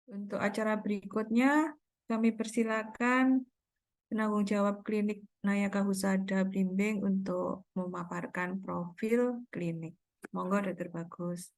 Untuk acara berikutnya, kami persilakan penanggung jawab klinik Nayaka Husada Blimbing untuk memaparkan profil klinik. Monggo, Dr. Bagus.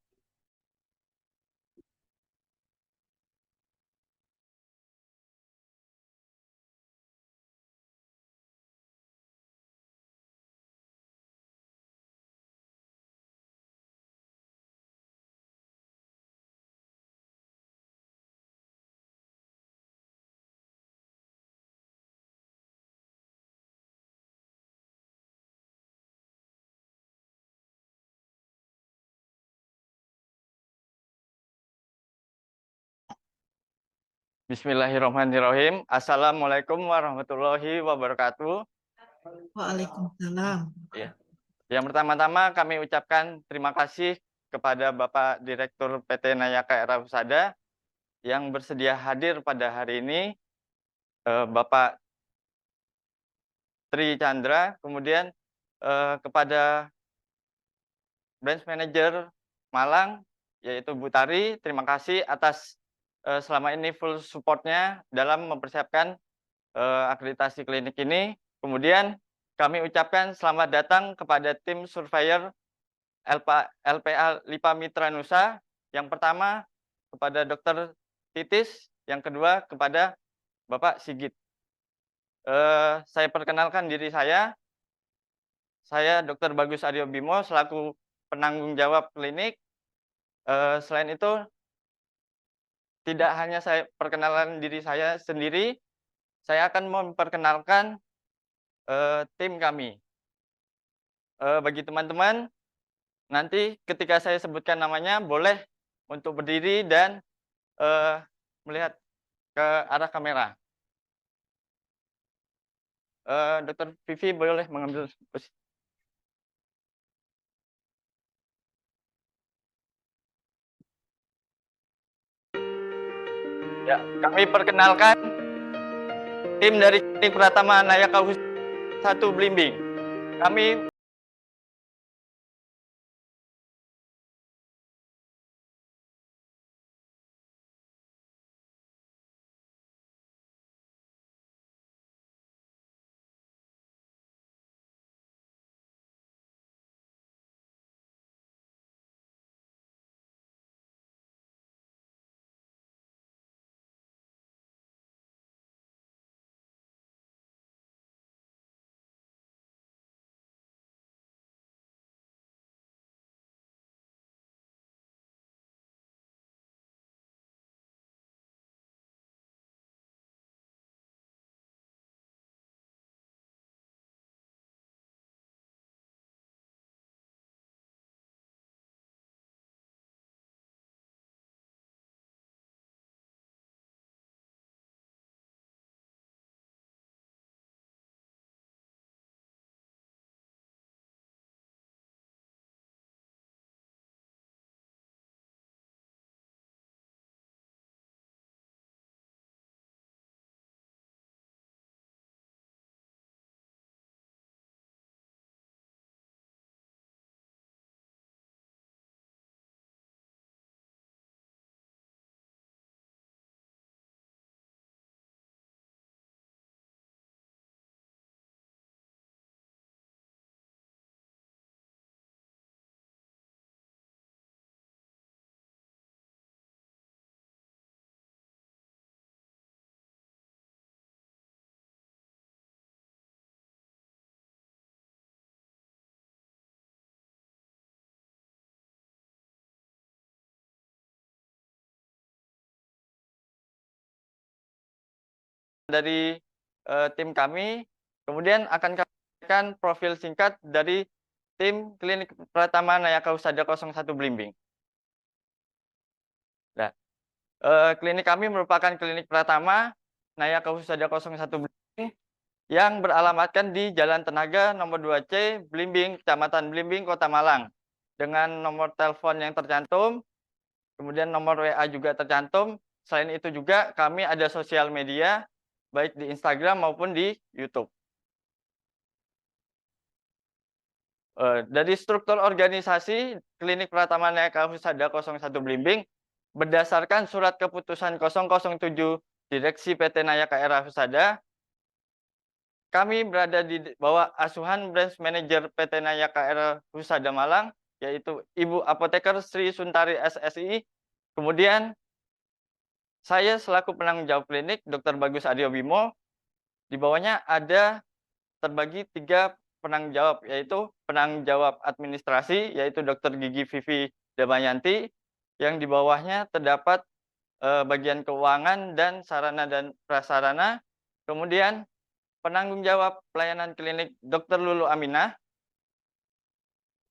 Bismillahirrahmanirrahim. Assalamualaikum warahmatullahi wabarakatuh. Waalaikumsalam. Ya. Yang pertama-tama kami ucapkan terima kasih kepada Bapak Direktur PT Nayaka Era Husada yang bersedia hadir pada hari ini, Bapak Tri Chandra, kemudian kepada Branch Manager Malang, yaitu Bu Tari, terima kasih atas selama ini full support-nya dalam mempersiapkan akreditasi klinik ini. Kemudian kami ucapkan selamat datang kepada tim surveyor LPA LIPA Mitra Nusa. Yang pertama kepada Dr. Titis, yang kedua kepada Bapak Sigit. Saya perkenalkan diri saya Dr. Bagus Aryo Bimo selaku penanggung jawab klinik. Selain itu, tidak hanya saya perkenalan diri saya sendiri, saya akan memperkenalkan tim kami. Bagi teman-teman, nanti ketika saya sebutkan namanya, boleh untuk berdiri dan melihat ke arah kamera. Dr. Vivi boleh mengambil posisi. Ya, kami perkenalkan tim dari Klinik Pratama Nayaka Husada 1 Blimbing. Kami dari tim kami, kemudian akan kami sampaikan profil singkat dari tim Klinik Pratama Nayaka Husada 01 Blimbing. Nah, klinik kami merupakan klinik Pratama Nayaka Husada 01 Blimbing yang beralamatkan di Jalan Tenaga nomor 2C, Blimbing, Kecamatan Blimbing, Kota Malang. Dengan nomor telepon yang tercantum, kemudian nomor WA juga tercantum. Selain itu juga kami ada sosial media, baik di Instagram maupun di YouTube. Dari struktur organisasi Klinik Pratama Nayaka Husada 01 Blimbing, berdasarkan surat keputusan 007 Direksi PT Nayaka Era Husada, kami berada di bawah asuhan Branch Manager PT Nayaka Era Husada Malang, yaitu Ibu Apoteker Sri Suntari SSI. Kemudian saya selaku penanggung jawab klinik, Dr. Bagus Aryo Bimo. Di bawahnya ada terbagi 3 penanggung jawab, yaitu penanggung jawab administrasi, yaitu Dr. Gigi Vivi Damayanti, yang di bawahnya terdapat bagian keuangan dan sarana dan prasarana. Kemudian penanggung jawab pelayanan klinik Dr. Lulu Aminah.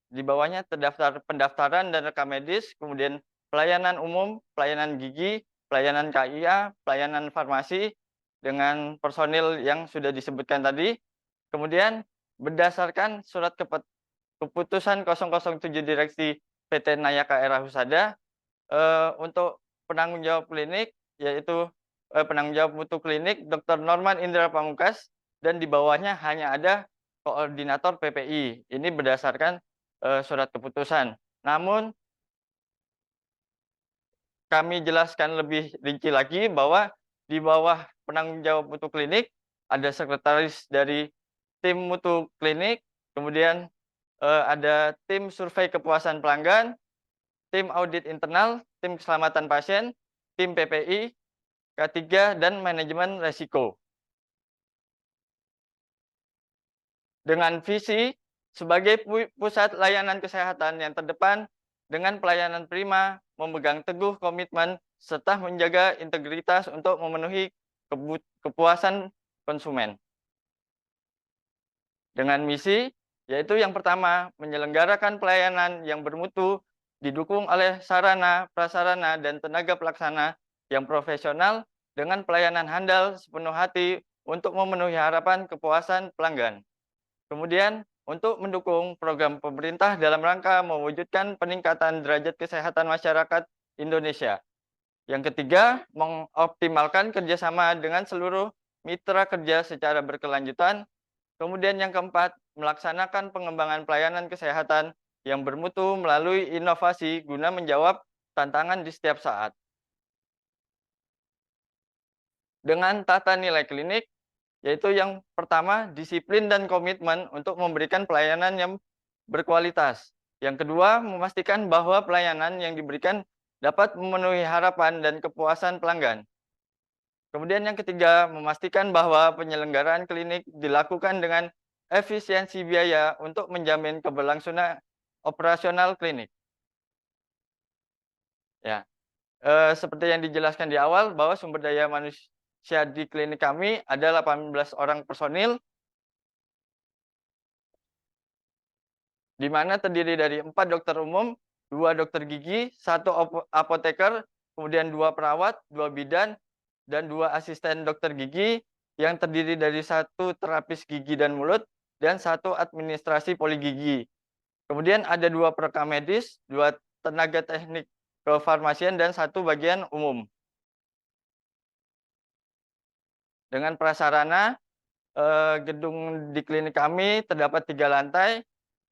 Di bawahnya terdaftar pendaftaran dan rekam medis, kemudian pelayanan umum, pelayanan gigi, pelayanan KIA, pelayanan farmasi dengan personil yang sudah disebutkan tadi. Kemudian berdasarkan surat keputusan 007 Direksi PT Nayaka Era Husada, untuk penanggung jawab klinik, yaitu penanggung jawab mutu klinik Dr. Norman Indra Pamungkas, dan di bawahnya hanya ada koordinator PPI. Ini berdasarkan surat keputusan. Namun kami jelaskan lebih rinci lagi bahwa di bawah penanggung jawab mutu klinik ada sekretaris dari tim mutu klinik, kemudian ada tim survei kepuasan pelanggan, tim audit internal, tim keselamatan pasien, tim PPI, K3, dan manajemen resiko. Dengan visi sebagai pusat layanan kesehatan yang terdepan dengan pelayanan prima, memegang teguh komitmen serta menjaga integritas untuk memenuhi kepuasan konsumen. Dengan misi, yaitu yang pertama, menyelenggarakan pelayanan yang bermutu, didukung oleh sarana, prasarana, dan tenaga pelaksana yang profesional dengan pelayanan handal sepenuh hati untuk memenuhi harapan kepuasan pelanggan. Kemudian, untuk mendukung program pemerintah dalam rangka mewujudkan peningkatan derajat kesehatan masyarakat Indonesia. Yang ketiga, mengoptimalkan kerjasama dengan seluruh mitra kerja secara berkelanjutan. Kemudian yang keempat, melaksanakan pengembangan pelayanan kesehatan yang bermutu melalui inovasi guna menjawab tantangan di setiap saat. Dengan tata nilai klinik, yaitu yang pertama, disiplin dan komitmen untuk memberikan pelayanan yang berkualitas. Yang kedua, memastikan bahwa pelayanan yang diberikan dapat memenuhi harapan dan kepuasan pelanggan. Kemudian yang ketiga, memastikan bahwa penyelenggaraan klinik dilakukan dengan efisiensi biaya untuk menjamin keberlangsungan operasional klinik. Ya, seperti yang dijelaskan di awal bahwa sumber daya manusia di klinik kami ada 18 orang personil, di mana terdiri dari 4 dokter umum, 2 dokter gigi, 1 apoteker, kemudian 2 perawat, 2 bidan, dan 2 asisten dokter gigi yang terdiri dari 1 terapis gigi dan mulut dan 1 administrasi poligigi. Kemudian ada 2 perekam medis, 2 tenaga teknik kefarmasian, dan 1 bagian umum. Dengan prasarana, gedung di klinik kami terdapat 3 lantai.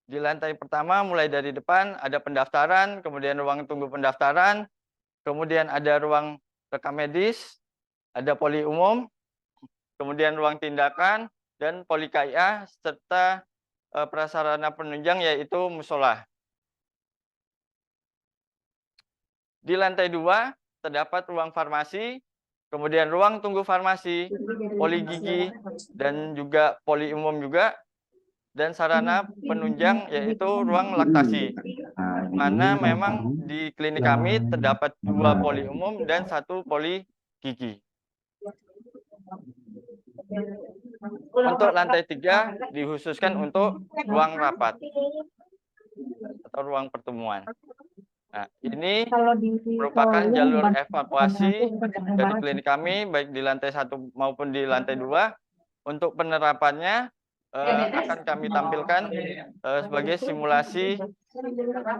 Di lantai pertama mulai dari depan ada pendaftaran, kemudian ruang tunggu pendaftaran, kemudian ada ruang rekam medis, ada poli umum, kemudian ruang tindakan, dan poli KIA, serta prasarana penunjang yaitu musola. Di lantai 2 terdapat ruang farmasi, kemudian ruang tunggu farmasi, poli gigi, dan juga poli umum juga, dan sarana penunjang yaitu ruang laktasi. Mana memang di klinik kami terdapat 2 poli umum dan 1 poli gigi. Untuk lantai 3 dikhususkan untuk ruang rapat atau ruang pertemuan. Nah, ini merupakan jalur evakuasi dari klinik kami, baik di lantai 1 maupun di lantai 2. Untuk penerapannya akan kami tampilkan sebagai simulasi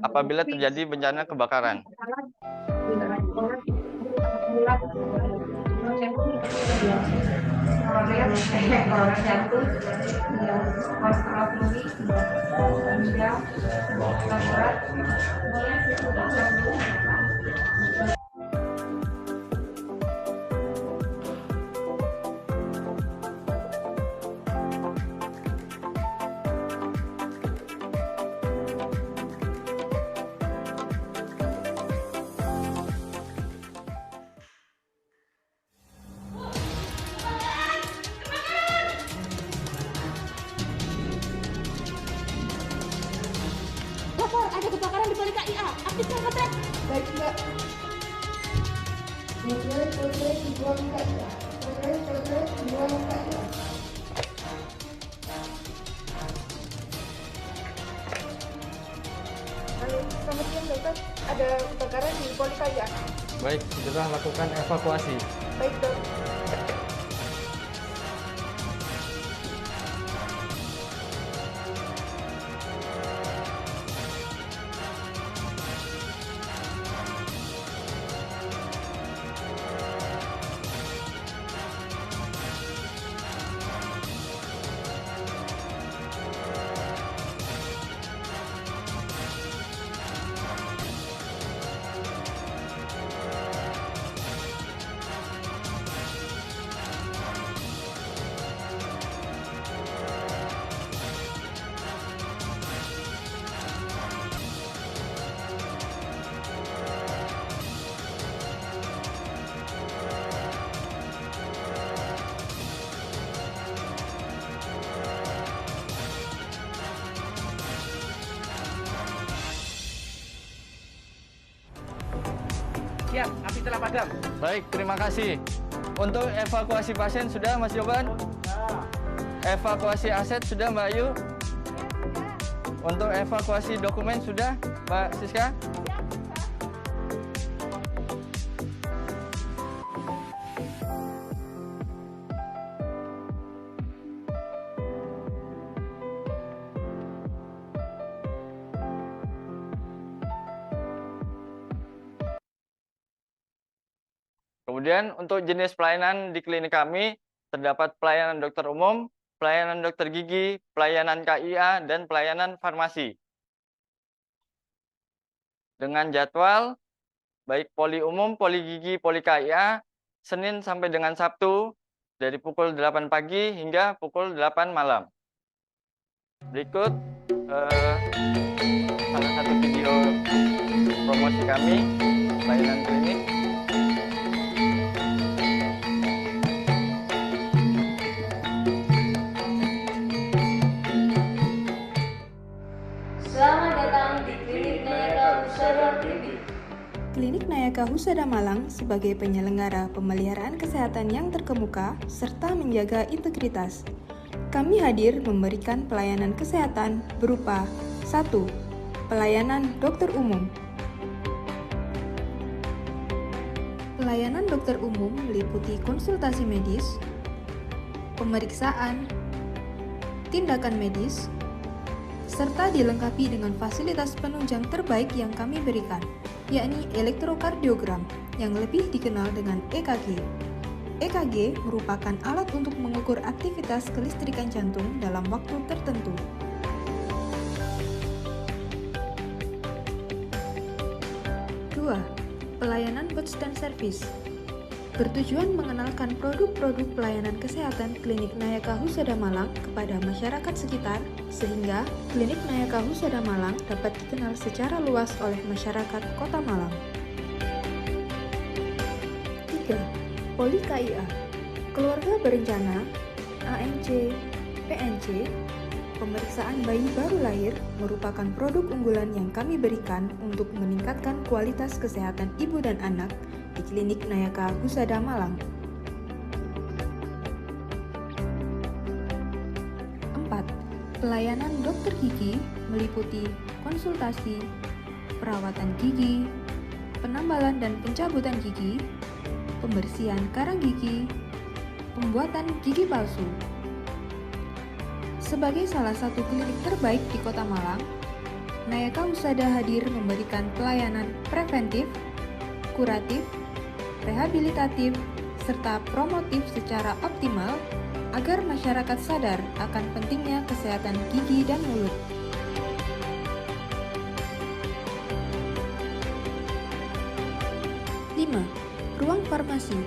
apabila terjadi bencana kebakaran. Baik, Mbak. Selesai dibuang Kak ya. Selesai dibuang Kak ya. Halo, selamat siang dokter. Ada kebakaran di Polikaya. Baik, segera lakukan evakuasi. Baik dok. Siap, api telah padam. Baik, terima kasih. Untuk evakuasi pasien sudah Mas Yoban? Evakuasi aset sudah Mbak Ayu? Untuk evakuasi dokumen sudah Mbak Siska? Kemudian untuk jenis pelayanan di klinik kami terdapat pelayanan dokter umum, pelayanan dokter gigi, pelayanan KIA, dan pelayanan farmasi. Dengan jadwal baik poli umum, poli gigi, poli KIA, Senin sampai dengan Sabtu dari pukul 8 pagi hingga pukul 8 malam. Berikut salah satu video promosi kami, pelayanan klinik. Selamat datang di Klinik Nayaka Husada Klinik. Klinik Nayaka Husada Malang sebagai penyelenggara pemeliharaan kesehatan yang terkemuka serta menjaga integritas. Kami hadir memberikan pelayanan kesehatan berupa 1. Pelayanan dokter umum. Pelayanan dokter umum meliputi konsultasi medis, pemeriksaan, tindakan medis, serta dilengkapi dengan fasilitas penunjang terbaik yang kami berikan, yakni elektrokardiogram yang lebih dikenal dengan EKG. EKG merupakan alat untuk mengukur aktivitas kelistrikan jantung dalam waktu tertentu. 2. Pelayanan goods dan service. Bertujuan mengenalkan produk-produk pelayanan kesehatan Klinik Nayaka Husada Malang kepada masyarakat sekitar, sehingga Klinik Nayaka Husada Malang dapat dikenal secara luas oleh masyarakat Kota Malang. 3. Poli KIA. Keluarga berencana, ANC, PNC, pemeriksaan bayi baru lahir merupakan produk unggulan yang kami berikan untuk meningkatkan kualitas kesehatan ibu dan anak di Klinik Nayaka Husada Malang. 4. Pelayanan dokter gigi meliputi konsultasi, perawatan gigi, penambalan dan pencabutan gigi, pembersihan karang gigi, pembuatan gigi palsu. Sebagai salah satu klinik terbaik di Kota Malang, Nayaka Husada hadir memberikan pelayanan preventif, kuratif, rehabilitatif, serta promotif secara optimal agar masyarakat sadar akan pentingnya kesehatan gigi dan mulut. Ruang farmasi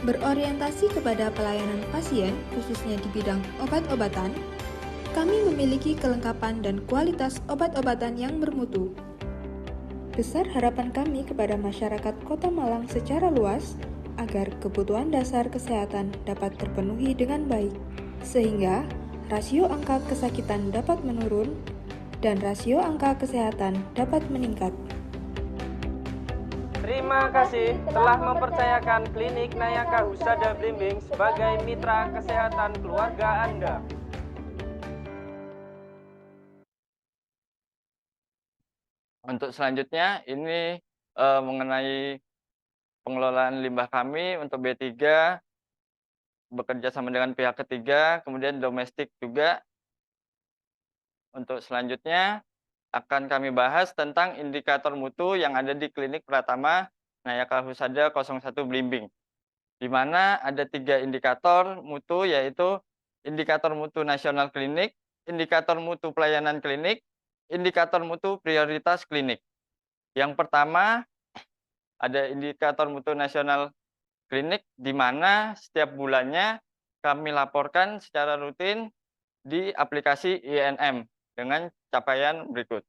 berorientasi kepada pelayanan pasien, khususnya di bidang obat-obatan. Kami memiliki kelengkapan dan kualitas obat-obatan yang bermutu. Besar harapan kami kepada masyarakat Kota Malang secara luas agar kebutuhan dasar kesehatan dapat terpenuhi dengan baik, sehingga rasio angka kesakitan dapat menurun dan rasio angka kesehatan dapat meningkat. Terima kasih telah mempercayakan Klinik Nayaka Husada Blimbing sebagai mitra kesehatan keluarga Anda. Untuk selanjutnya ini mengenai pengelolaan limbah kami untuk B3 bekerja sama dengan pihak ketiga, kemudian domestik juga. Untuk selanjutnya akan kami bahas tentang indikator mutu yang ada di Klinik Pratama Nayaka Husada 01 Blimbing, di mana ada 3 indikator mutu, yaitu indikator mutu nasional klinik, indikator mutu pelayanan klinik, indikator mutu prioritas klinik. Yang pertama ada indikator mutu nasional klinik, di mana setiap bulannya kami laporkan secara rutin di aplikasi INM dengan capaian berikut.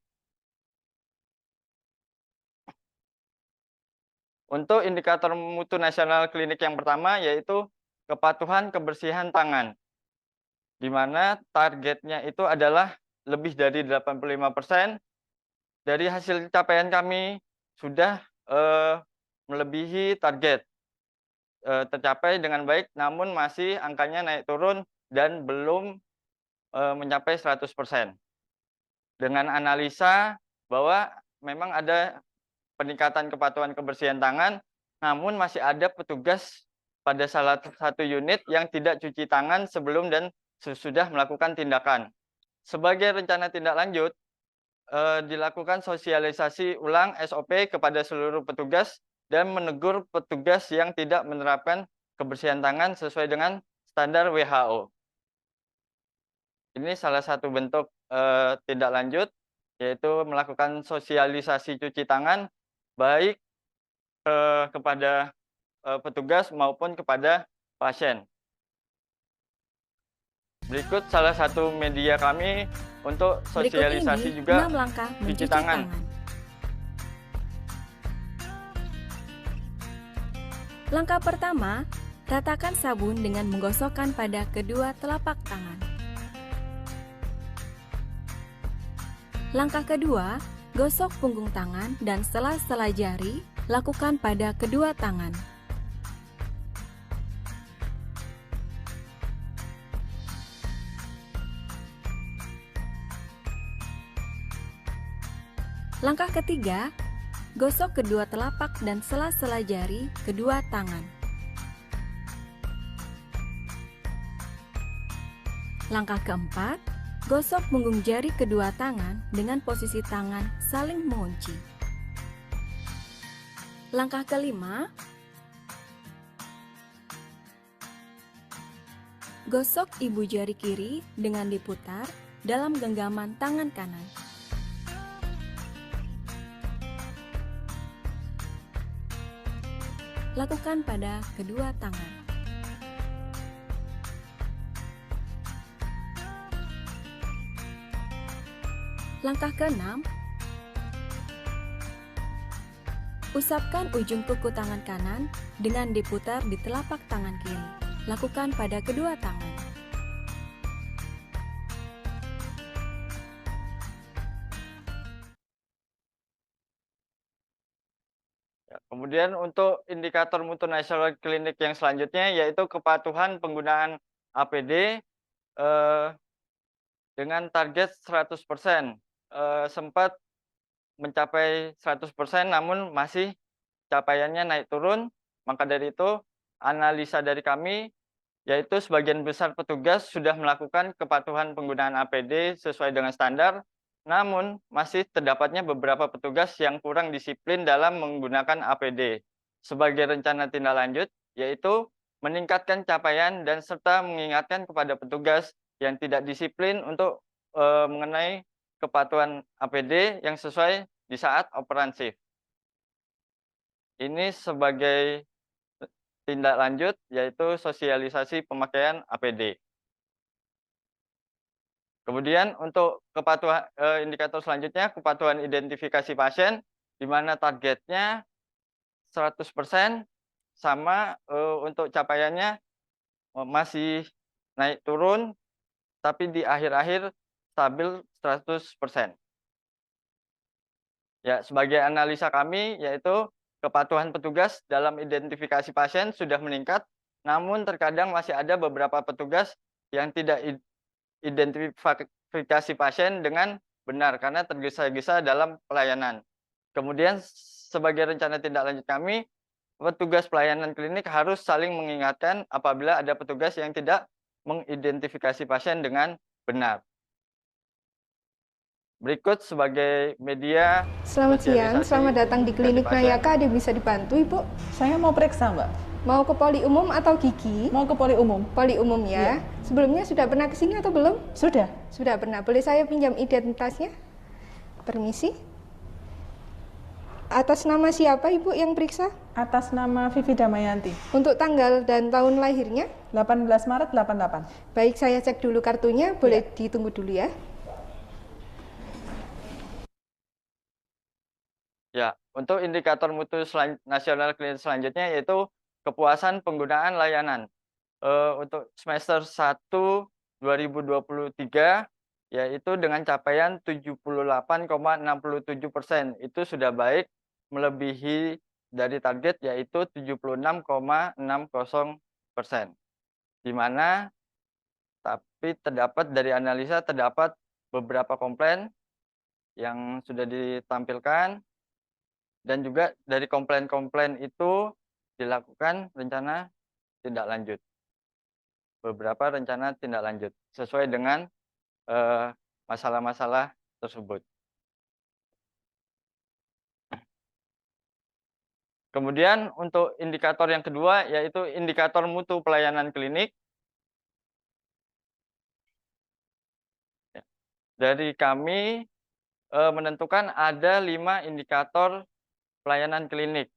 Untuk indikator mutu nasional klinik yang pertama yaitu kepatuhan kebersihan tangan, di mana targetnya itu adalah lebih dari 85%. Dari hasil capaian kami sudah melebihi target, tercapai dengan baik, namun masih angkanya naik turun dan belum mencapai 100%. Dengan analisa bahwa memang ada peningkatan kepatuhan kebersihan tangan, namun masih ada petugas pada salah satu unit yang tidak cuci tangan sebelum dan sesudah melakukan tindakan. Sebagai rencana tindak lanjut, dilakukan sosialisasi ulang SOP kepada seluruh petugas dan menegur petugas yang tidak menerapkan kebersihan tangan sesuai dengan standar WHO. Ini salah satu bentuk tindak lanjut, yaitu melakukan sosialisasi cuci tangan baik kepada petugas maupun kepada pasien. Berikut salah satu media kami untuk sosialisasi ini, juga 6 langkah cuci mencuci tangan. Langkah pertama, ratakan sabun dengan menggosokkan pada kedua telapak tangan. Langkah kedua, gosok punggung tangan dan sela-sela jari, lakukan pada kedua tangan. Langkah ketiga, gosok kedua telapak dan sela-sela jari kedua tangan. Langkah keempat, gosok punggung jari kedua tangan dengan posisi tangan saling mengunci. Langkah kelima, gosok ibu jari kiri dengan diputar dalam genggaman tangan kanan. Lakukan pada kedua tangan. Langkah keenam, usapkan ujung kuku tangan kanan dengan diputar di telapak tangan kiri. Lakukan pada kedua tangan. Kemudian untuk indikator mutu nasional klinik yang selanjutnya yaitu kepatuhan penggunaan APD dengan target 100%. Sempat mencapai 100% namun masih capaiannya naik turun. Maka dari itu analisa dari kami yaitu sebagian besar petugas sudah melakukan kepatuhan penggunaan APD sesuai dengan standar. Namun, masih terdapatnya beberapa petugas yang kurang disiplin dalam menggunakan APD. Sebagai rencana tindak lanjut, yaitu meningkatkan capaian dan serta mengingatkan kepada petugas yang tidak disiplin untuk mengenai kepatuhan APD yang sesuai di saat operansif. Ini sebagai tindak lanjut, yaitu sosialisasi pemakaian APD. Kemudian untuk kepatuhan indikator selanjutnya kepatuhan identifikasi pasien, di mana targetnya 100%, sama untuk capaiannya masih naik turun, tapi di akhir-akhir stabil 100%. Ya, sebagai analisa kami yaitu kepatuhan petugas dalam identifikasi pasien sudah meningkat, namun terkadang masih ada beberapa petugas yang tidak identifikasi pasien dengan benar karena tergesa-gesa dalam pelayanan. Kemudian sebagai rencana tindak lanjut kami, petugas pelayanan klinik harus saling mengingatkan apabila ada petugas yang tidak mengidentifikasi pasien dengan benar. Berikut sebagai media. Selamat siang, sosialisasi selamat datang di klinik pasien. Nayaka. Ada bisa dibantu, Ibu? Saya mau periksa, Mbak. Mau ke poli umum atau gigi? Mau ke poli umum. Poli umum ya. Sebelumnya sudah pernah ke sini atau belum? Sudah. Sudah pernah. Boleh saya pinjam identitasnya? Permisi. Atas nama siapa Ibu yang periksa? Atas nama Vivi Damayanti. Untuk tanggal dan tahun lahirnya? 18 Maret 88. Baik, saya cek dulu kartunya. Boleh ditunggu dulu ya. Ya, untuk indikator mutu nasional klinik selanjutnya yaitu kepuasan penggunaan layanan. Untuk semester 1 2023 yaitu dengan capaian 78,67%. Itu sudah baik, melebihi dari target yaitu 76,60%. Di mana tapi dari analisa terdapat beberapa komplain yang sudah ditampilkan. Dan juga dari komplain-komplain itu dilakukan rencana tindak lanjut. Beberapa rencana tindak lanjut sesuai dengan masalah-masalah tersebut. Kemudian untuk indikator yang kedua yaitu indikator mutu pelayanan klinik. Dari kami menentukan ada 5 indikator pelayanan klinik.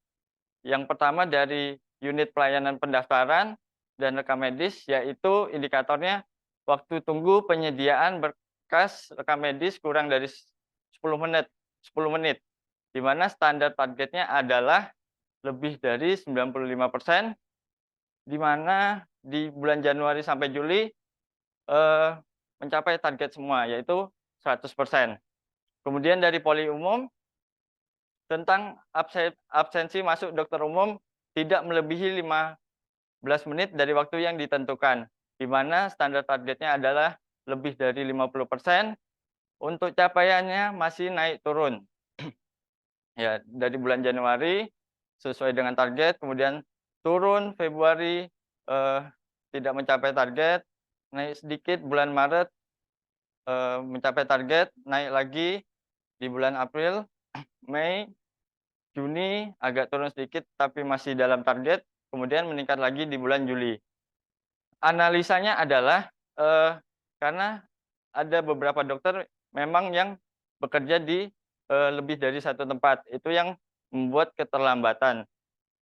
Yang pertama dari unit pelayanan pendaftaran dan rekam medis, yaitu indikatornya waktu tunggu penyediaan berkas rekam medis kurang dari 10 menit, di mana standar targetnya adalah lebih dari 95%, di mana di bulan Januari sampai Juli mencapai target semua, yaitu 100%. Kemudian dari poli umum, tentang absensi masuk dokter umum tidak melebihi 15 menit dari waktu yang ditentukan, di mana standar targetnya adalah lebih dari 50%. Untuk capaiannya masih naik turun. Ya, dari bulan Januari sesuai dengan target, kemudian turun Februari tidak mencapai target, naik sedikit bulan Maret mencapai target, naik lagi di bulan April, Mei, Juni agak turun sedikit tapi masih dalam target, kemudian meningkat lagi di bulan Juli. Analisanya adalah karena ada beberapa dokter memang yang bekerja di lebih dari satu tempat, itu yang membuat keterlambatan.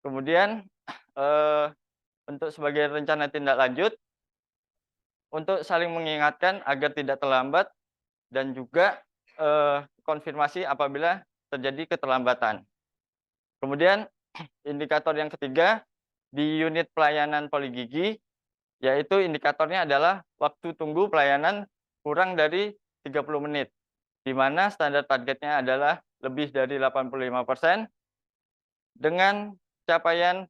Kemudian untuk sebagai rencana tindak lanjut, untuk saling mengingatkan agar tidak terlambat dan juga konfirmasi apabila terjadi keterlambatan. Kemudian indikator yang ketiga di unit pelayanan poligigi, yaitu indikatornya adalah waktu tunggu pelayanan kurang dari 30 menit, di mana standar targetnya adalah lebih dari 85%, dengan capaian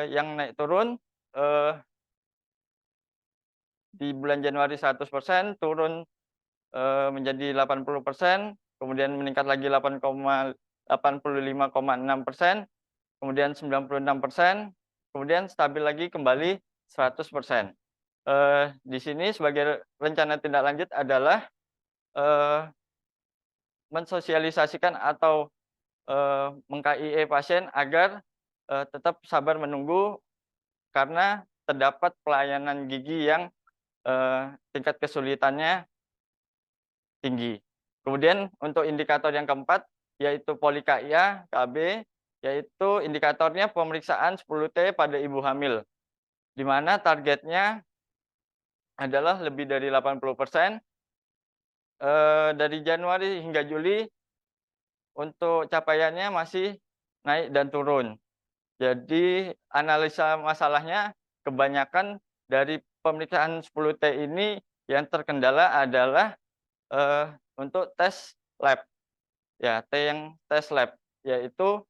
yang naik turun di bulan Januari 100%, turun menjadi 80%, kemudian meningkat lagi 85,6%, kemudian 96%, kemudian stabil lagi kembali 100%. Di sini sebagai rencana tindak lanjut adalah mensosialisasikan atau meng-KIE pasien agar tetap sabar menunggu karena terdapat pelayanan gigi yang tingkat kesulitannya tinggi. Kemudian untuk indikator yang keempat yaitu poli-KIA, KB, yaitu indikatornya pemeriksaan 10T pada ibu hamil, di mana targetnya adalah lebih dari 80%. Dari Januari hingga Juli untuk capaiannya masih naik dan turun. Jadi analisa masalahnya kebanyakan dari pemeriksaan 10T ini yang terkendala adalah untuk tes lab. Ya, yang tes lab, yaitu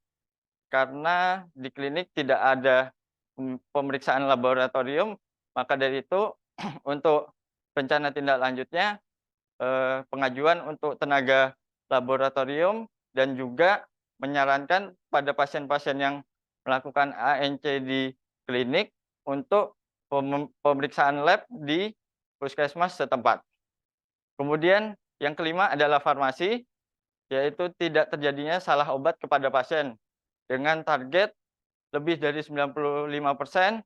karena di klinik tidak ada pemeriksaan laboratorium, maka dari itu untuk rencana tindak lanjutnya pengajuan untuk tenaga laboratorium dan juga menyarankan pada pasien-pasien yang melakukan ANC di klinik untuk pemeriksaan lab di puskesmas setempat. Kemudian yang kelima adalah farmasi, yaitu tidak terjadinya salah obat kepada pasien dengan target lebih dari 95%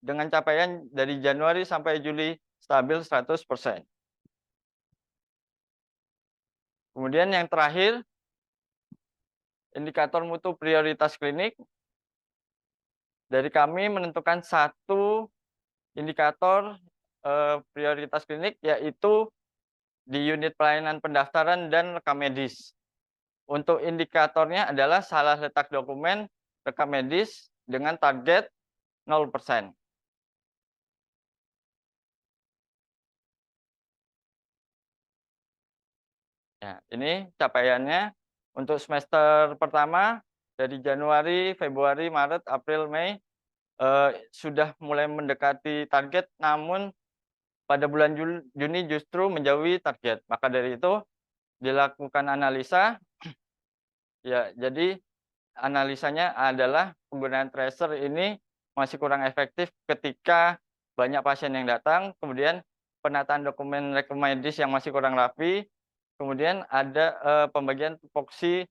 dengan capaian dari Januari sampai Juli stabil 100%. Kemudian yang terakhir, indikator mutu prioritas klinik. Dari kami menentukan satu indikator prioritas klinik, yaitu di unit pelayanan pendaftaran dan rekam medis. Untuk indikatornya adalah salah letak dokumen rekam medis dengan target 0%. Ya, ini capaiannya untuk semester pertama dari Januari, Februari, Maret, April, Mei sudah mulai mendekati target, namun pada bulan Juni justru menjauhi target. Maka dari itu dilakukan analisa. Ya, jadi analisanya adalah penggunaan tracer ini masih kurang efektif ketika banyak pasien yang datang, kemudian penataan dokumen rekam medis yang masih kurang rapi, kemudian ada pembagian tupoksi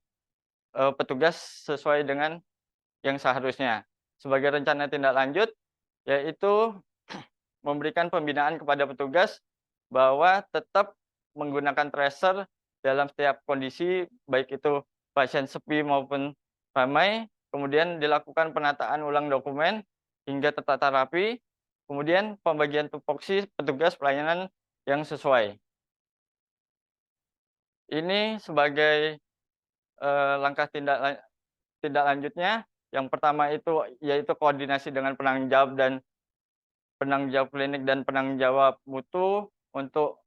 petugas sesuai dengan yang seharusnya. Sebagai rencana tindak lanjut, yaitu memberikan pembinaan kepada petugas bahwa tetap menggunakan tracer dalam setiap kondisi, baik itu pasien sepi maupun ramai, kemudian dilakukan penataan ulang dokumen hingga tertata rapi, kemudian pembagian tupoksi petugas pelayanan yang sesuai. Ini sebagai langkah tindak lanjutnya. Yang pertama itu yaitu koordinasi dengan penanggung jawab klinik dan penanggung jawab mutu untuk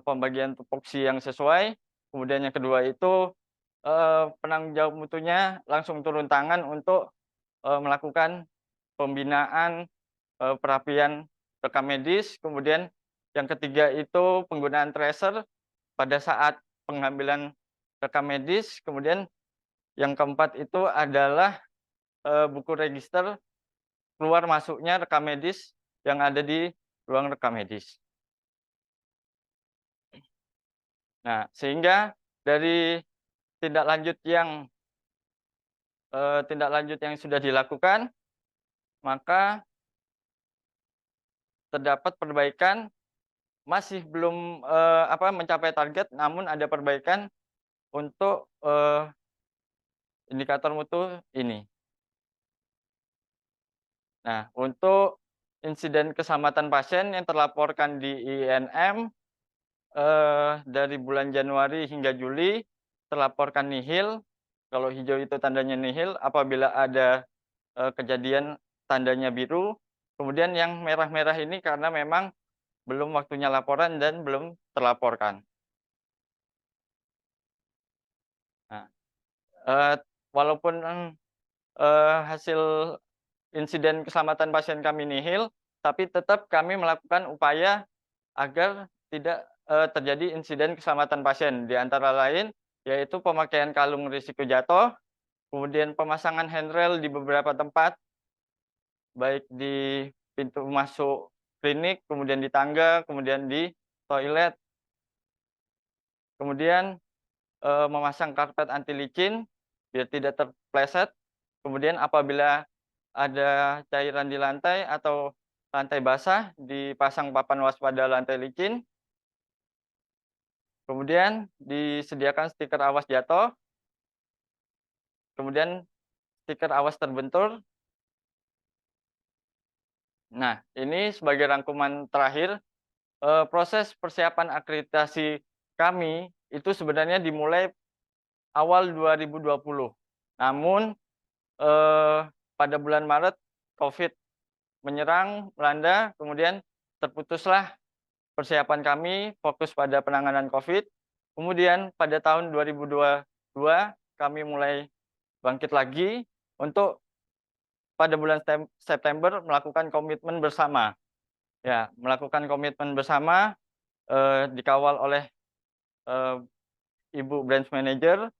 pembagian tupoksi yang sesuai. Kemudian yang kedua itu penanggung jawab mutunya langsung turun tangan untuk melakukan pembinaan perapian rekam medis. Kemudian yang ketiga itu penggunaan tracer pada saat pengambilan rekam medis. Kemudian yang keempat itu adalah buku register keluar masuknya rekam medis yang ada di ruang rekam medis. Nah, sehingga dari tindak lanjut yang sudah dilakukan, maka terdapat perbaikan, masih belum mencapai target, namun ada perbaikan untuk indikator mutu ini. Nah, untuk insiden keselamatan pasien yang terlaporkan di INM dari bulan Januari hingga Juli terlaporkan nihil. Kalau hijau itu tandanya nihil, apabila ada kejadian tandanya biru. Kemudian yang merah-merah ini karena memang belum waktunya laporan dan belum terlaporkan. Nah, walaupun hasil insiden keselamatan pasien kami nihil, tapi tetap kami melakukan upaya agar tidak terjadi insiden keselamatan pasien, di antara lain yaitu pemakaian kalung risiko jatuh, kemudian pemasangan handrail di beberapa tempat, baik di pintu masuk klinik, kemudian di tangga, kemudian di toilet, kemudian memasang karpet anti licin biar tidak terpleset, kemudian apabila ada cairan di lantai atau lantai basah, dipasang papan waspada lantai licin. Kemudian disediakan stiker awas jatuh. Kemudian stiker awas terbentur. Nah, ini sebagai rangkuman terakhir, proses persiapan akreditasi kami itu sebenarnya dimulai awal 2020. Namun pada bulan Maret COVID menyerang, melanda, kemudian terputuslah persiapan kami fokus pada penanganan COVID. Kemudian pada tahun 2022 kami mulai bangkit lagi untuk pada bulan September melakukan komitmen bersama. Ya, melakukan komitmen bersama dikawal oleh Ibu Branch Manager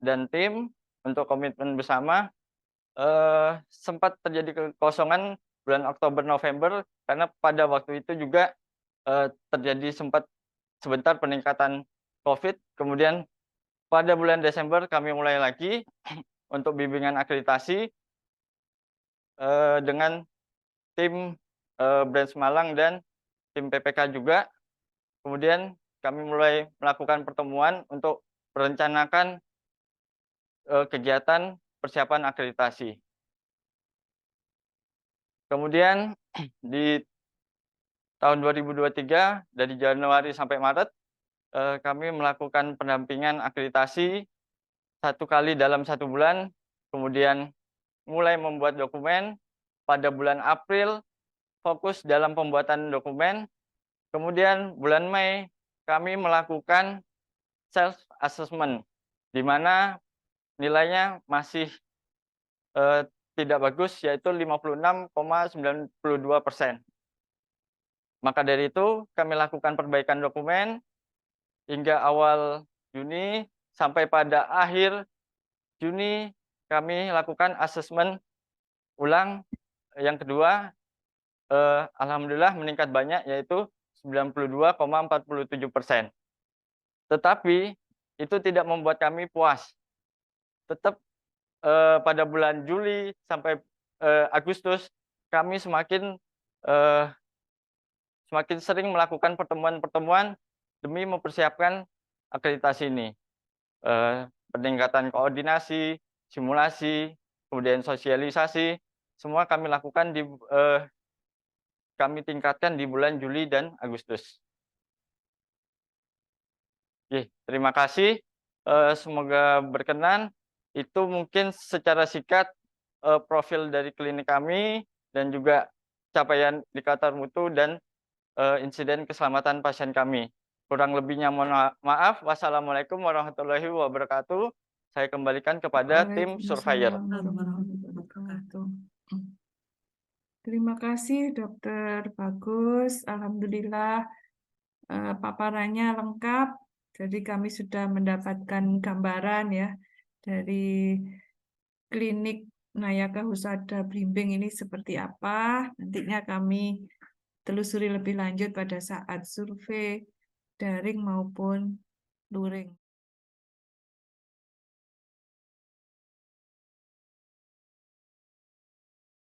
dan tim untuk komitmen bersama. Sempat terjadi kekosongan bulan Oktober November karena pada waktu itu juga terjadi sempat sebentar peningkatan COVID. Kemudian pada bulan Desember kami mulai lagi untuk bimbingan akreditasi dengan tim Branch Malang dan tim PPK juga. Kemudian kami mulai melakukan pertemuan untuk merencanakan kegiatan persiapan akreditasi. Kemudian di tahun 2023 dari Januari sampai Maret kami melakukan pendampingan akreditasi 1 kali dalam 1 bulan, kemudian mulai membuat dokumen. Pada bulan April fokus dalam pembuatan dokumen, kemudian bulan Mei kami melakukan self assessment di mana nilainya masih tidak bagus, yaitu 56,92%. Maka dari itu kami lakukan perbaikan dokumen hingga awal Juni sampai pada akhir Juni kami lakukan asesmen ulang yang kedua. Alhamdulillah meningkat banyak, yaitu 92,47%. Tetapi itu tidak membuat kami puas. Tetap pada bulan Juli sampai Agustus kami semakin sering melakukan pertemuan-pertemuan demi mempersiapkan akreditasi ini. Peningkatan koordinasi, simulasi, kemudian sosialisasi, semua kami lakukan kami tingkatkan di bulan Juli dan Agustus. Oke, terima kasih. Semoga berkenan. Itu mungkin secara singkat profil dari klinik kami dan juga capaian indikator mutu dan insiden keselamatan pasien kami. Kurang lebihnya mohon maaf. Wassalamualaikum warahmatullahi wabarakatuh. Saya kembalikan kepada tim surveyor. Terima kasih Dokter Bagus. Alhamdulillah paparannya lengkap. Jadi kami sudah mendapatkan gambaran ya dari klinik Nayaka Husada Blimbing ini seperti apa. Nantinya kami telusuri lebih lanjut pada saat survei daring maupun luring.